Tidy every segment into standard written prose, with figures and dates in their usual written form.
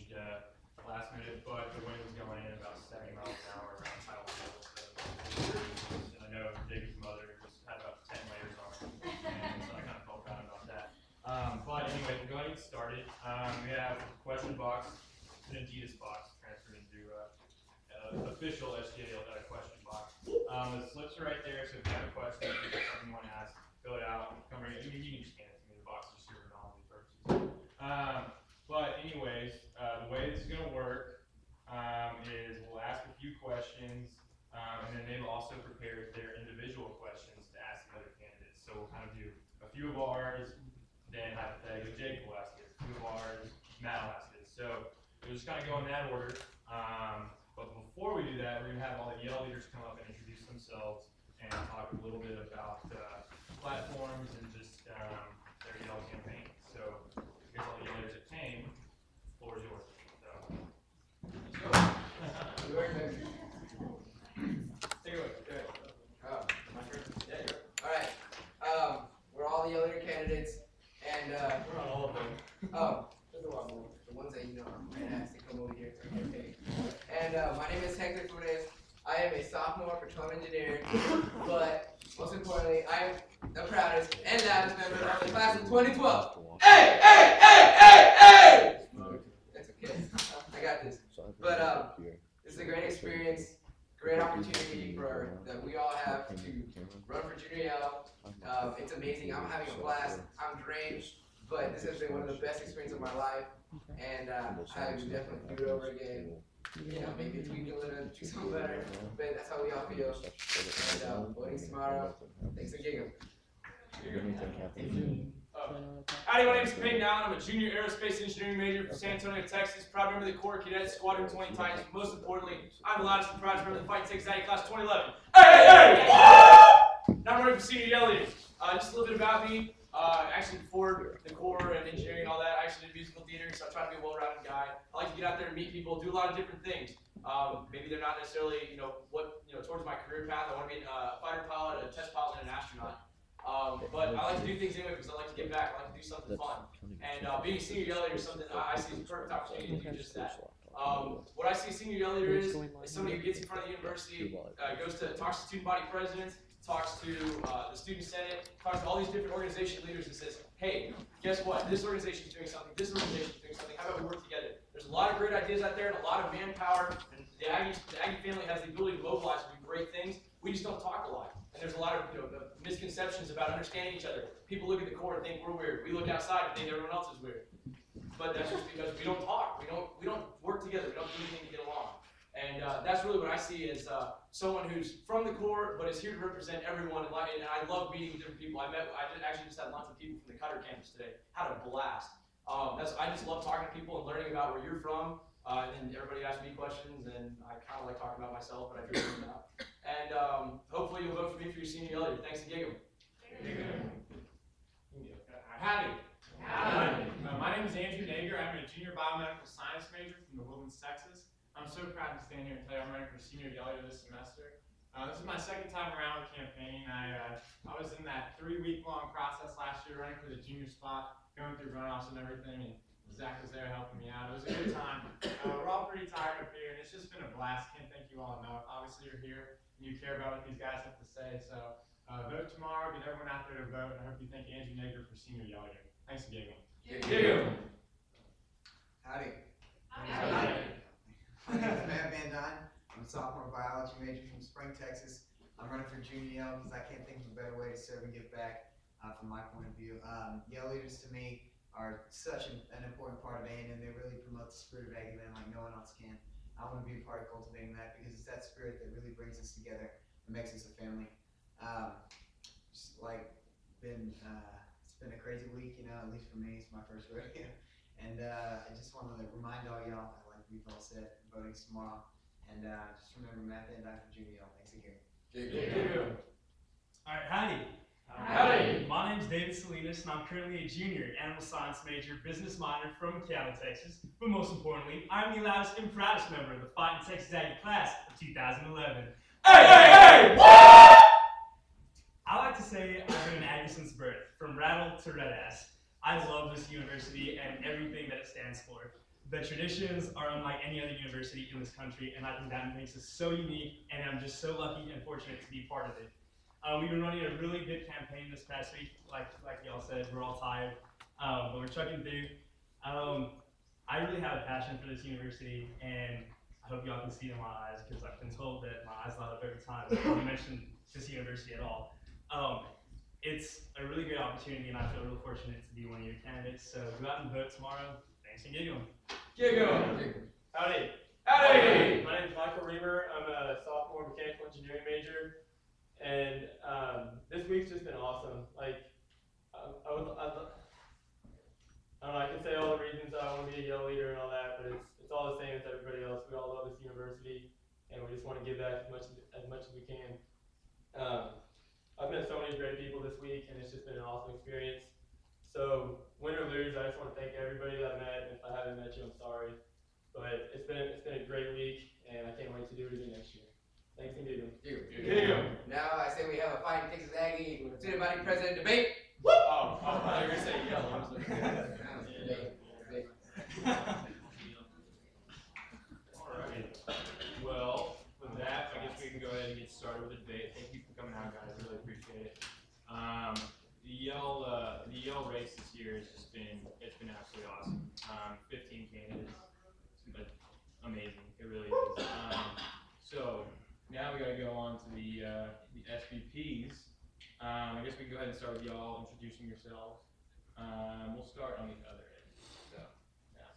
changed last minute, but the wind was going in about 70 miles an hour around Title Hill. And I know David's mother just had about 10 layers on it, and so I kind of felt bad about that. But anyway, we're going to get started. We have a question box, an Adidas box, transferred into official SGA question box. The slips are right there, so if you have a question, if there's something you want to ask, fill it out. Come right in. You can just scan it to me. The box is just here for knowledge purposes. But anyways, the way this is going to work is we'll ask a few questions, and then they've also prepared their individual questions to ask the other candidates. So we'll kind of do a few of ours, then hypothetically Jake will ask it, a few of ours, Matt will ask it. So we'll just kind of go in that order. But before we do that, we're going to have all the Yale leaders come up and introduce themselves and talk a little bit about platforms and just their Yale campaign. So here's all the Yale leaders that came. The floor is yours. So, let's go. Take it away. Oh, my turn? Yeah, you're all right. We're all the Yale leader candidates, and We're not all of them. oh, there's a lot more. The ones that you know are asked to come over here to our campaign. And my name is Hector Flores. I am a sophomore petroleum engineer, but most importantly, I am the proudest and loudest member of the class of 2012. Hey, hey, hey, hey, hey! That's okay. I got this. But this is a great experience, great opportunity that we all have to run for junior Yale. It's amazing. I'm having a blast. I'm drained, but this has been one of the best experiences of my life, and I would definitely do it over again. You know, maybe tweak a little, do something better, but that's how we all feel. And voting's tomorrow. Thanks for giggling. Howdy, my name is Peyton Allen. I'm a junior aerospace engineering major from San Antonio, Texas. Proud member of the Corps Cadets, Squadron 20 Titans. Most importantly, I'm the loudest and proudest member of the Fighting Texas Aggie Class 2011. Hey, hey, hey! Now I'm running for senior Yale leaders. Just a little bit about me. Actually, before the Corps and engineering and all that, I actually did musical theater, so I try to be a well-rounded guy. I like to get out there and meet people, do a lot of different things. Maybe they're not necessarily, towards my career path. I want to be a fighter pilot, a test pilot, and an astronaut. But I like to do things anyway because I like to give back. I like to do something fun. And being a senior Yale leader is something I see as a perfect opportunity to do just that. What I see a senior Yale leader is somebody who gets in front of the university, talks to student body presidents, talks to the student senate, talks to all these different organization leaders and says, hey, guess what? This organization is doing something. This organization is doing something. How about we work together? There's a lot of great ideas out there and a lot of manpower. And the Aggie family has the ability to mobilize and do great things. We just don't talk a lot. And there's a lot of misconceptions about understanding each other. People look at the Corps and think we're weird. We look outside and think everyone else is weird. But that's just because we don't talk. We don't work together. We don't do anything to get along. And that's really what I see as someone who's from the Corps, but is here to represent everyone. And I love meeting different people. I actually just had lunch with people from the Cutter campus today. Had a blast. I just love talking to people and learning about where you're from. And everybody asks me questions, and I kind of like talking about myself, but I do learn about. And hopefully you'll vote for me for your senior Yale leader. Thanks to Giggle. Howdy. Howdy. My name is Andrew Nager. I'm a junior biomedical science major from the Woodlands, Texas. I'm so proud to stand here and tell you I'm running for senior Yale leader this semester. This is my second time around with campaigning. I was in that 3-week-long process last year running for the junior spot, going through runoffs and everything, and Zach was there helping me out. It was a good time. We're all pretty tired up here, and it's just been a blast. Can't thank you all enough. Obviously, you're here, and you care about what these guys have to say. So vote tomorrow. Get everyone out there to vote. And I hope you thank Andrew Nager for senior Yale leader. Thanks for giggling. Giggle. Howdy. Howdy. My name is Matt Van Dyne. I'm a sophomore biology major from Spring, Texas. I'm running for junior Yale because I can't think of a better way to serve and give back from my point of view. Yale leaders to me are such an important part of A&M. They really promote the spirit of Aggieland like no one else can. I want to be a part of cultivating that because it's that spirit that really brings us together and makes us a family. It's been a crazy week, at least for me. It's my first rodeo. And I just want to remind all y'all, like we've all said, voting's tomorrow. And just remember Matt Van Dyne for junior Yale. Thanks again. All right, howdy. Howdy. My name's David Salinas, and I'm currently a junior animal science major, business minor from McAllen, Texas. But most importantly, I'm the loudest and proudest member of the Fighting Texas Aggie class of 2011. Hey, hey, hey! I like to say I've been an Aggie since birth, from rattle to red ass. I love this university and everything that it stands for. The traditions are unlike any other university in this country, and I think that makes us so unique, and I'm just so lucky and fortunate to be part of it. We've been running a really good campaign this past week. Like y'all said, we're all tired, but we're chugging through. I really have a passion for this university, and I hope y'all can see it in my eyes, because I've been told that my eyes light up every time I mention this university at all. It's a really great opportunity, and I feel real fortunate to be one of your candidates. So go out and vote tomorrow. Thanks and gig 'em. Gig 'em. Howdy. Howdy. My name is Michael Reamer. I'm a sophomore mechanical engineering major, and this week's just been awesome. Like, I don't know, I can say all the reasons I want to be a Yale leader and all that, but it's all the same as everybody else. We all love this university, and we just want to give back as much as we can. I've met so many great people this week, and it's just been an awesome experience. So, win or lose, I just want to thank everybody that I met, and if I haven't met you, I'm sorry. But it's been a great week, and I can't wait to do it again next year. Thanks and gig 'em. Gig 'em. Now I say we have a Fighting Texas Aggie student body president debate. Oh, I thought you were gonna say yellow. I'm sorry. Alright, well, with that, I guess we can go ahead and get started with the debate. Thank you for coming out, guys, I really appreciate it. The Yale race this year has just been, it's been absolutely awesome. 15 candidates, but amazing, it really is. So, now we gotta go on to the SVPs. I guess we can go ahead and start with y'all introducing yourselves. We'll start on the other end. So, yeah.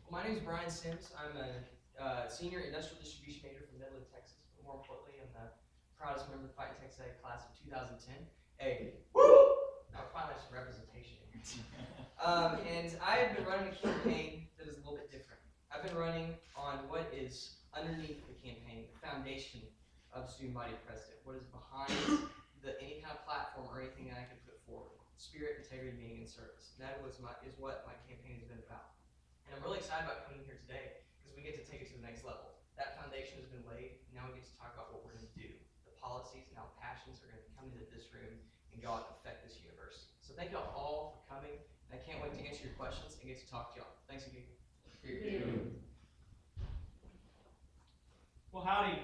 My name is Brian Sims. I'm a senior industrial distribution major from Midland, Texas. But more importantly, I'm the proudest member of the Fighting Texas Ag class of 2010. Hey, woo! Now finally some representation here. And I have been running a campaign that is a little bit different. I've been running on what is underneath the campaign, the foundation of the student body president. What is behind any kind of platform or anything that I can put forward. Spirit, integrity, meaning, and service. And that is what my campaign has been about. And I'm really excited about coming here today because we get to take it to the next level. That foundation has been laid, and now we get to talk about what we're going to do. The policies and how passions are going to come into this room and go out and affect this university. So thank y'all all for coming, and I can't wait to answer your questions and get to talk to y'all. Thanks again. Well, howdy.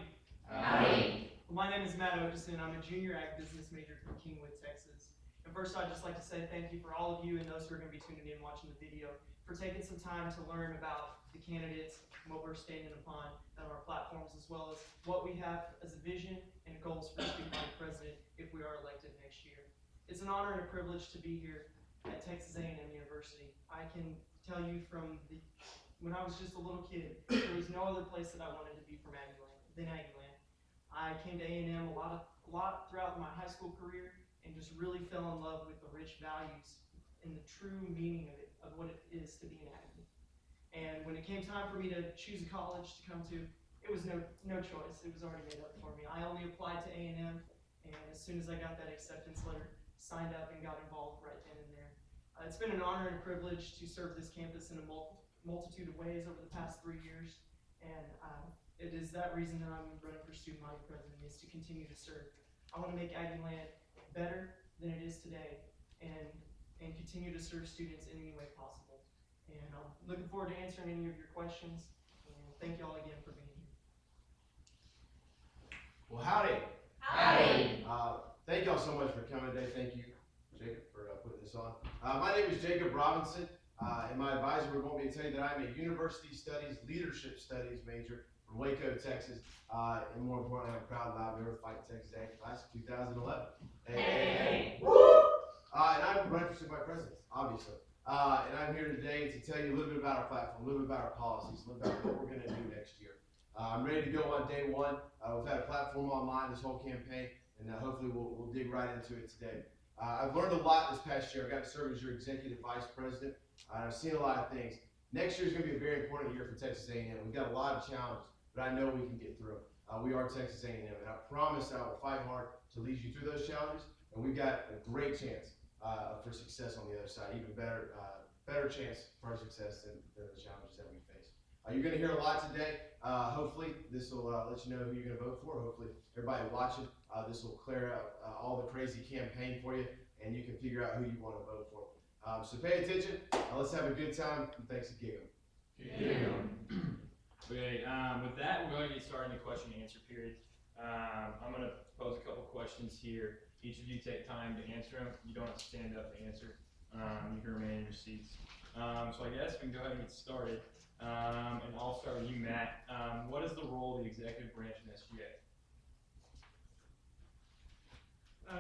Howdy. Well, my name is Matt Okeson. I'm a junior ag business major from Kingwood, Texas. And first, I'd just like to say thank you for all of you and those who are going to be tuning in watching the video for taking some time to learn about the candidates and what we're standing upon on our platforms, as well as what we have as a vision and goals for the student body president if we are elected next year. It's an honor and a privilege to be here at Texas A&M University. I can tell you when I was just a little kid, there was no other place that I wanted to be than Aggieland. I came to A&M a lot throughout my high school career and just really fell in love with the rich values and the true meaning of what it is to be an Aggie. And when it came time for me to choose a college to come to, it was no choice. It was already made up for me. I only applied to A&M, and as soon as I got that acceptance letter, signed up and got involved right then and there. It's been an honor and a privilege to serve this campus in a multitude of ways over the past 3 years, and it is that reason that I'm running for student body president, is to continue to serve. I want to make Aggieland better than it is today, and continue to serve students in any way possible. And I'm looking forward to answering any of your questions, and thank you all again for being here. Well, howdy. Howdy. Thank y'all so much for coming today. Thank you, Jacob, for putting this on. My name is Jacob Robinson, and my advisor would want me to tell you that I'm a University Studies, Leadership Studies major from Waco, Texas, and more importantly, I'm proud that I'm here fighting Texas Ag class of 2011. Hey. And I'm running for student body president, obviously. And I'm here today to tell you a little bit about our platform, a little bit about our policies, a little bit about what we're going to do next year. I'm ready to go on day one. We've had a platform online this whole campaign, and hopefully we'll dig right into it today. I've learned a lot this past year. I got to serve as your executive vice president. I've seen a lot of things. Next year is going to be a very important year for Texas A&M. We've got a lot of challenges, but I know we can get through them. We are Texas A&M, and I promise I will fight hard to lead you through those challenges, and we've got a great chance for success on the other side, even better chance for our success than the challenges that we face. You're going to hear a lot today. Hopefully, this will let you know who you're going to vote for. Hopefully, everybody watching, this will clear out all the crazy campaign for you, and you can figure out who you want to vote for. So pay attention. Let's have a good time, and thanks again. Okay, with that, we're going to get started in the question and answer period. I'm going to pose a couple questions here. Each of you take time to answer them. You don't have to stand up to answer. You can remain in your seats. So I guess we can go ahead and get started. And I'll start with you, Matt. What is the role of the executive branch in SGA?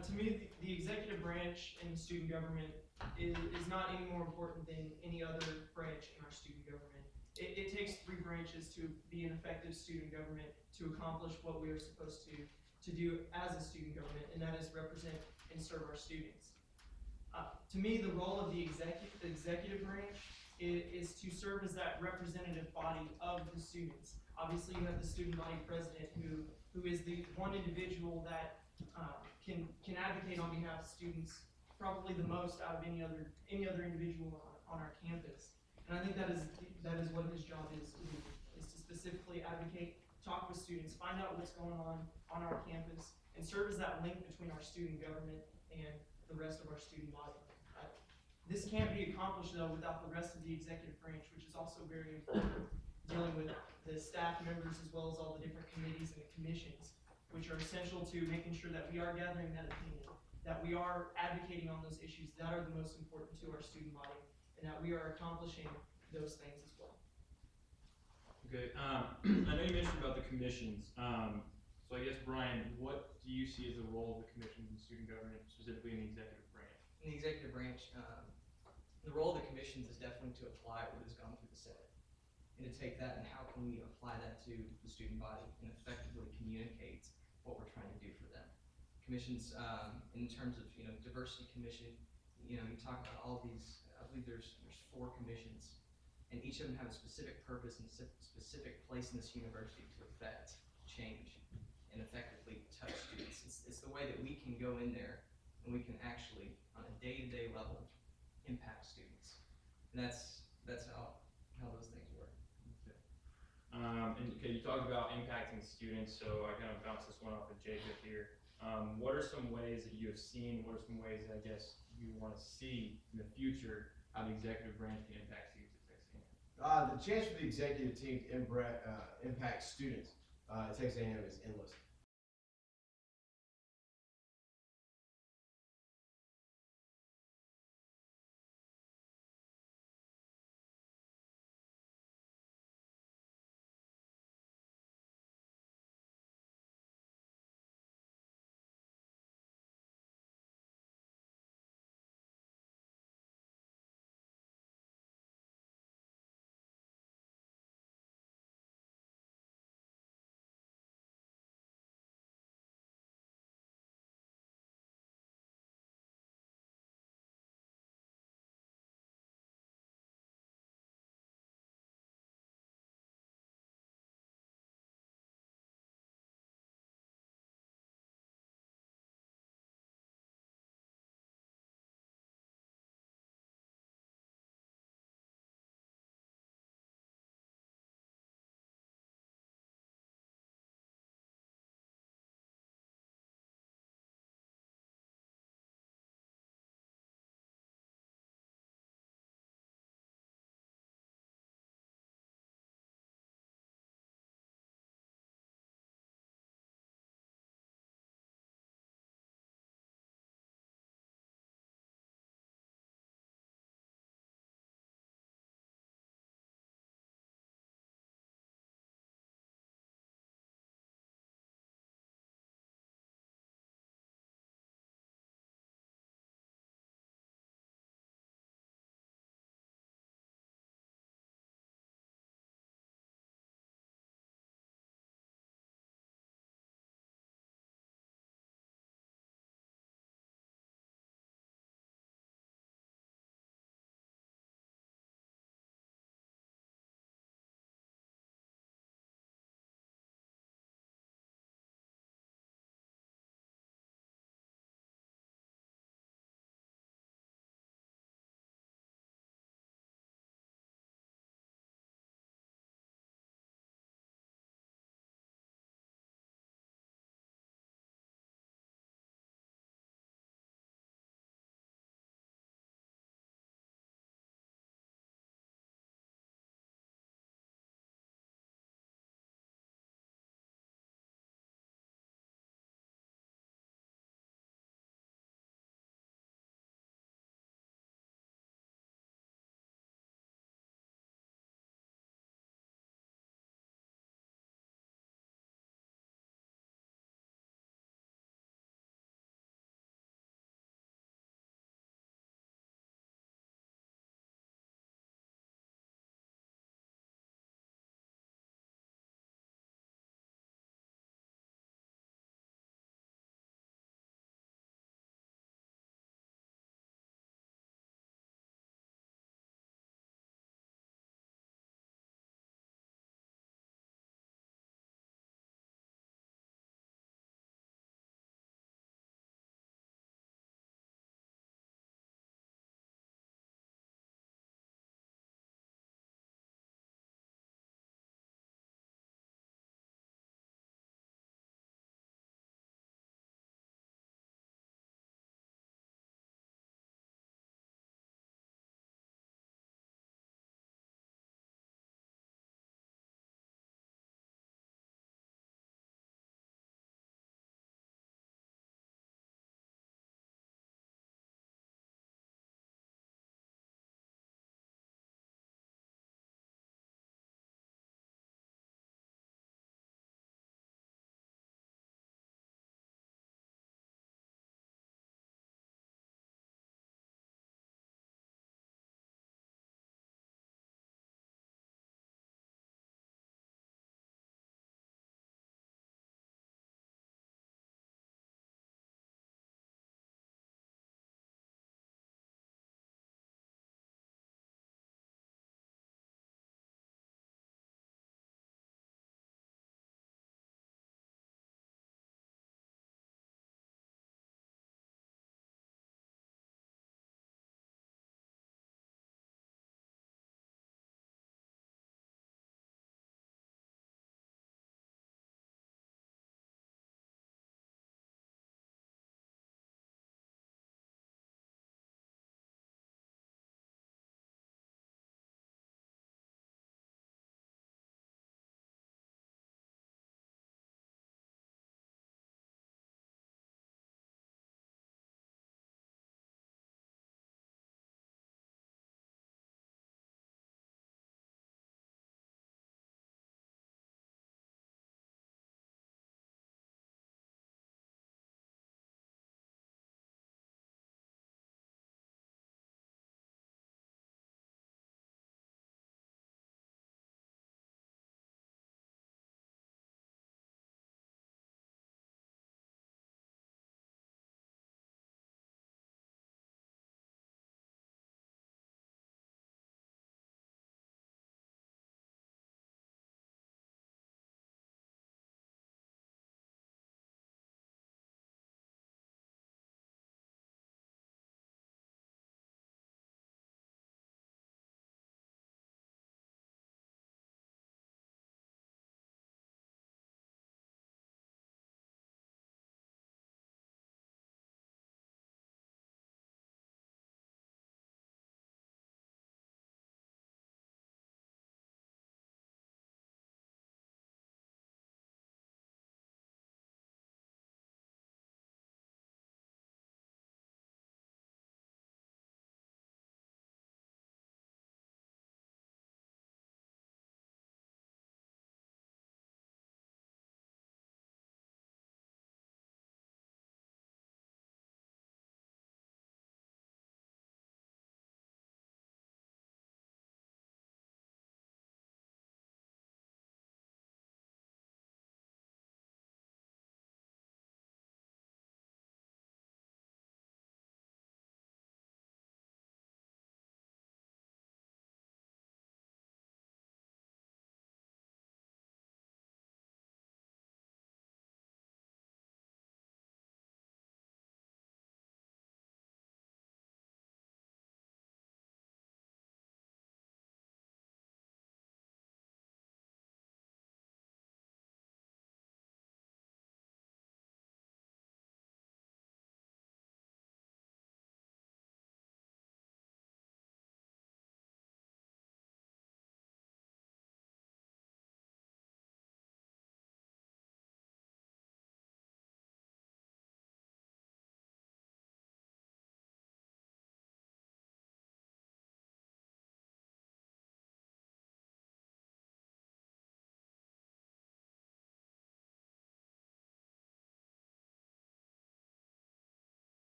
To me, the executive branch in student government is not any more important than any other branch in our student government. It takes three branches to be an effective student government to accomplish what we are supposed to do as a student government, and that is represent and serve our students. To me, the role of the executive branch is to serve as that representative body of the students. Obviously, you have the student body president who is the one individual that can advocate on behalf of students probably the most out of any other individual on our campus. And I think that is what his job is to specifically advocate, talk with students, find out what's going on our campus, and serve as that link between our student government and the rest of our student body. This can't be accomplished though without the rest of the executive branch, which is also very important, dealing with the staff members as well as all the different committees and commissions, which are essential to making sure that we are gathering that opinion, that we are advocating on those issues that are the most important to our student body, and that we are accomplishing those things as well. Okay, I know you mentioned about the commissions. So I guess, Brian, what do you see as the role of the commissions in student government, specifically in the executive branch? In the executive branch, the role of the commissions is definitely to apply what has gone through the Senate, and to take that and how can we apply that to the student body and effectively communicate what we're trying to do for them. Commissions, in terms of diversity commission, you talk about all these. I believe there's 4 commissions, and each of them have a specific purpose and specific place in this university to affect change and effectively touch students. It's the way that we can go in there and we can actually, on a day-to-day level, impact students. And that's how those things work. Okay. And okay, you talked about impacting students, so I kind of bounce this one off of Jacob here. What are some ways that you have seen, what are some ways that I guess you want to see in the future how the executive branch can impact students at Texas A&M? The chance for the executive team to impact students at Texas A&M is endless.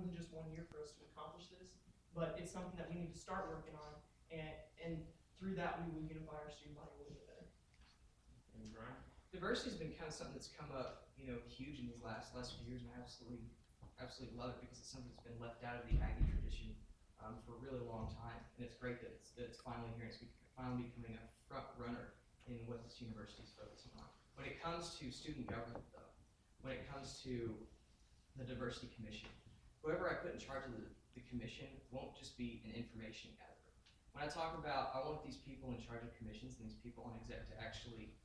than just 1 year for us to accomplish this, but it's something that we need to start working on, and through that we will unify our student body a little bit better. And Brian? Diversity has been kind of something that's come up, huge in these last few years, and I absolutely love it because it's something that's been left out of the Aggie tradition for a really long time, and it's great that it's finally here. It's finally becoming a front runner in what this university is focusing on. When it comes to student government, though, when it comes to the Diversity Commission, whoever I put in charge of the commission won't just be an information gatherer. When I talk about, I want these people in charge of commissions and these people on exec to actually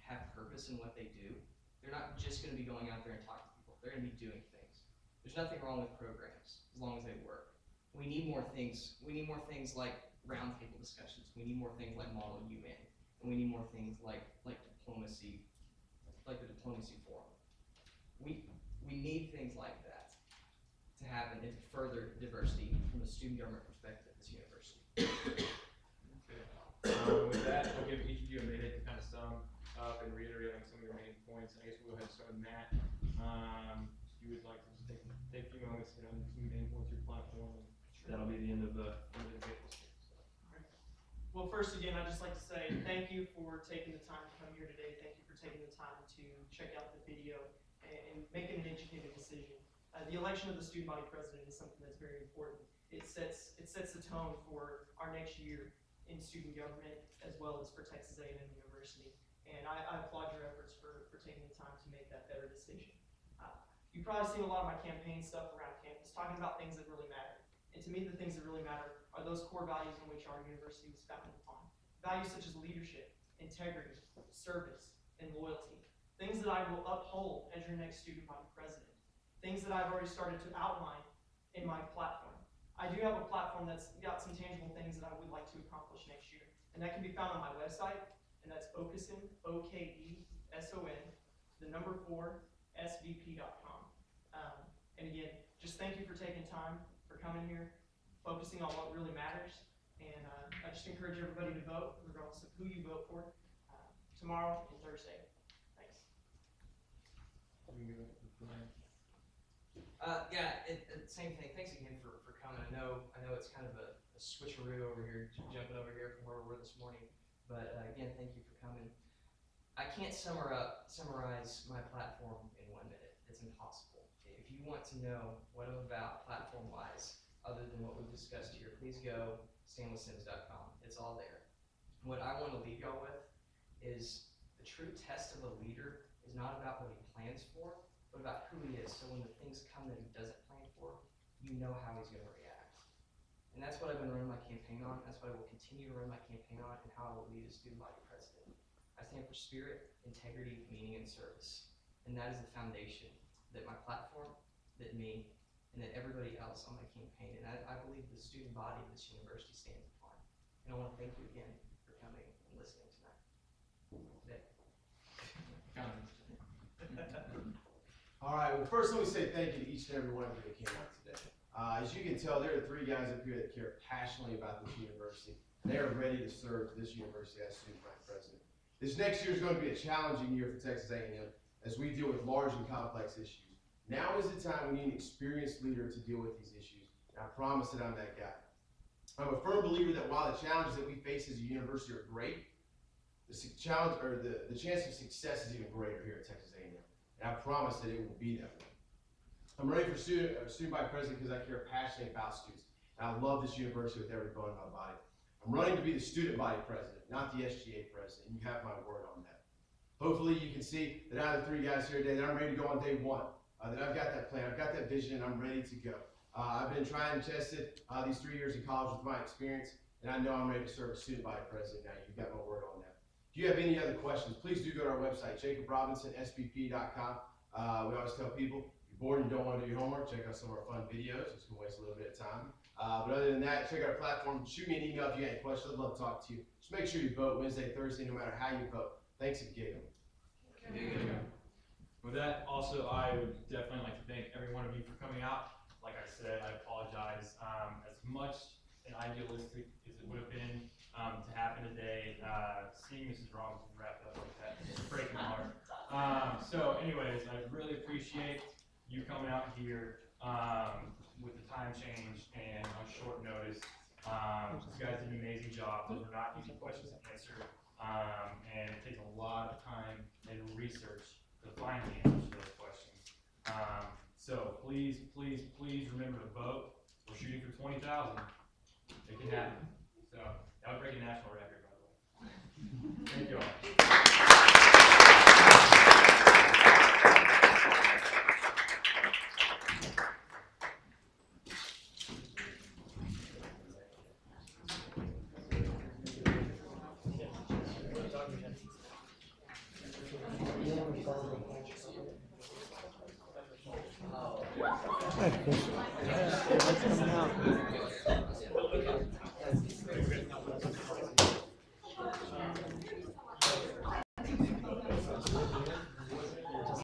have purpose in what they do. They're not just going to be going out there and talking to people. They're going to be doing things. There's nothing wrong with programs as long as they work. We need more things. We need more things like roundtable discussions. We need more things like Model UN, and we need more things like diplomacy, like the diplomacy forum. We need things like that to happen and to further diversity from a student government perspective at this university. With that, I'll give each of you a minute to kind of sum up and reiterating some of your main points. I guess we'll go ahead and start with Matt. If you would like to just take a few moments to hit on some main points of your platform, and that'll be the end of the Well, first again, I'd just like to say thank you for taking the time to come here today. Thank you for taking the time to check out the video and making an educated decision. The election of the student body president is something that's very important. It sets the tone for our next year in student government as well as for Texas A&M University. And I applaud your efforts for taking the time to make that better decision. You've probably seen a lot of my campaign stuff around campus, talking about things that really matter. And to me, the things that really matter are those core values in which our university was founded upon. Values such as leadership, integrity, service, and loyalty. Things that I will uphold as your next student body president. Things that I've already started to outline in my platform. I do have a platform that's got some tangible things that I would like to accomplish next year. And that can be found on my website, and that's Okeson, O-K-E-S-O-N, the number 4, svp.com. And again, just thank you for taking time, for coming here, focusing on what really matters. And I just encourage everybody to vote, regardless of who you vote for, tomorrow and Thursday. Thanks. Same thing. Thanks again for coming. I know it's kind of a switcheroo over here, jumping over here from where we were this morning. But again, thank you for coming. I can't summarize my platform in 1 minute. It's impossible. If you want to know what I'm about platform-wise, other than what we've discussed here, please go stanleysims.com. It's all there. What I want to leave y'all with is the true test of a leader is not about what he plans for, but about who he is. So when the things come that he doesn't plan for, you know how he's going to react. And that's what I've been running my campaign on. That's what I will continue to run my campaign on, and how I will lead as student body president. I stand for spirit, integrity, meaning, and service. And that is the foundation that my platform, that me, and that everybody else on my campaign, and I believe the student body of this university stands upon. And I want to thank you again for coming and listening tonight. Today. All right, well, first let me say thank you to each and every one of you that came out today. As you can tell, there are 3 guys up here that care passionately about this university. They are ready to serve this university as student body president. This next year is going to be a challenging year for Texas A&M as we deal with large and complex issues. Now is the time we need an experienced leader to deal with these issues, and I promise that I'm that guy. I'm a firm believer that while the challenges that we face as a university are great, the chance of success is even greater here at Texas A&M, and I promise that it will be that way. I'm ready for student body president because I care passionately about students, and I love this university with every bone in my body. I'm running to be the student body president, not the SGA president, and you have my word on that. Hopefully you can see that out of the 3 guys here today, that I'm ready to go on day 1, that I've got that plan, I've got that vision, and I'm ready to go. I've been trying and tested these 3 years in college with my experience, and I know I'm ready to serve as student body president now. You've got my word on that. If you have any other questions, please do go to our website, JacobRobinsonSBP.com. We always tell people, if you're bored and you don't want to do your homework, check out some of our fun videos. It's going to waste a little bit of time. But other than that, check out our platform. Shoot me an email if you got any questions. I'd love to talk to you. Just make sure you vote Wednesday, Thursday, no matter how you vote. Thanks again. With that, also, I would definitely like to thank every one of you for coming out. Like I said, I apologize. As much and idealistic as it would have been to happen today, seeing Mrs. Robinson wrapped up like that is breaking my heart. So anyways, I really appreciate you coming out here. with the time change and on short notice. You guys did an amazing job. Those were not easy questions to answer. And it takes a lot of time and research to find the answers to those questions. So please, please, please remember to vote. We're shooting for 20,000. It can happen. So that would break a national record, by the way. Thank you all. Oh.